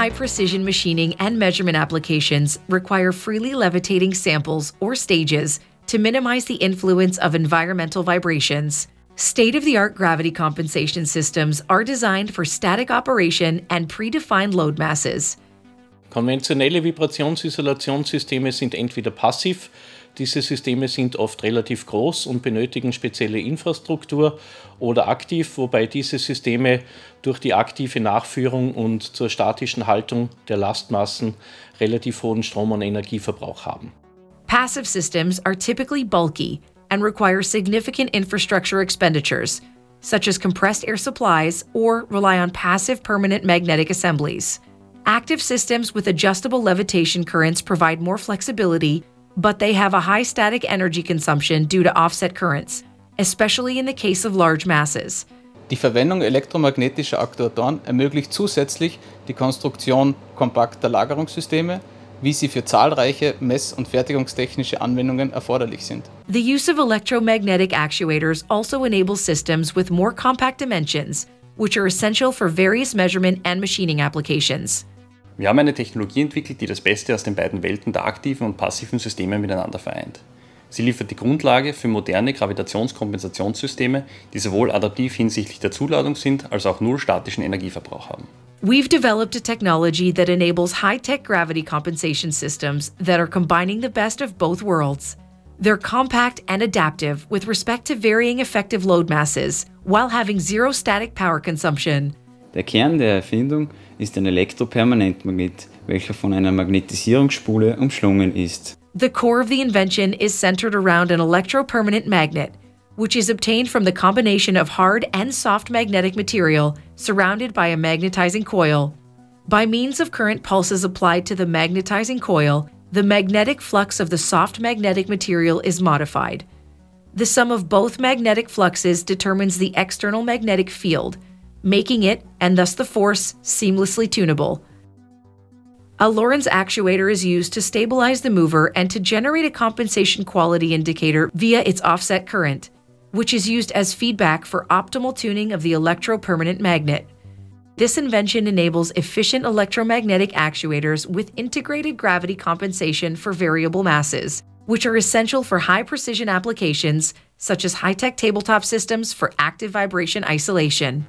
high-precision machining and measurement applications require freely levitating samples or stages to minimize the influence of environmental vibrations. State-of-the-art gravity compensation systems are designed for static operation and predefined load masses. Konventionelle Vibrationsisolationsysteme sind entweder passiv, diese Systeme sind oft relativ groß und benötigen spezielle Infrastruktur, oder aktiv, wobei diese Systeme durch die aktive Nachführung und zur statischen Haltung der Lastmassen relativ hohen Strom- und Energieverbrauch haben. Passive systems are typically bulky and require significant infrastructure expenditures, such as compressed air supplies or rely on passive permanent magnetic assemblies. Active systems with adjustable levitation currents provide more flexibility, but they have a high static energy consumption due to offset currents, especially in the case of large masses. Die Verwendung elektromagnetischer Aktuatoren ermöglicht zusätzlich die Konstruktion kompakter Lagerungssysteme, wie sie für zahlreiche mess- und fertigungstechnische Anwendungen erforderlich sind. The use of electromagnetic actuators also enables systems with more compact dimensions, which are essential for various measurement and machining applications. Wir haben eine Technologie entwickelt, die das Beste aus den beiden Welten der aktiven und passiven Systeme miteinander vereint. Sie liefert die Grundlage für moderne Gravitationkompensationssysteme, die sowohl adaptiv hinsichtlich der Zuladung sind, als auch null statischen Energieverbrauch haben. We've developed a technology that enables high-tech gravity compensation systems that are combining the best of both worlds. They're compact and adaptive with respect to varying effective load masses, while having zero static power consumption. Der Kern der Erfindung ist ein Elektropermanentmagnet, welcher von einer Magnetisierungsspule umschlungen ist. The core of the invention is centered around an electropermanent magnet, which is obtained from the combination of hard and soft magnetic material surrounded by a magnetizing coil. By means of current pulses applied to the magnetizing coil, the magnetic flux of the soft magnetic material is modified. The sum of both magnetic fluxes determines the external magnetic field, making it, and thus the force, seamlessly tunable. A Lorentz actuator is used to stabilize the mover and to generate a compensation quality indicator via its offset current, which is used as feedback for optimal tuning of the electropermanent magnet. This invention enables efficient electromagnetic actuators with integrated gravity compensation for variable masses, which are essential for high-precision applications such as high-tech tabletop systems for active vibration isolation.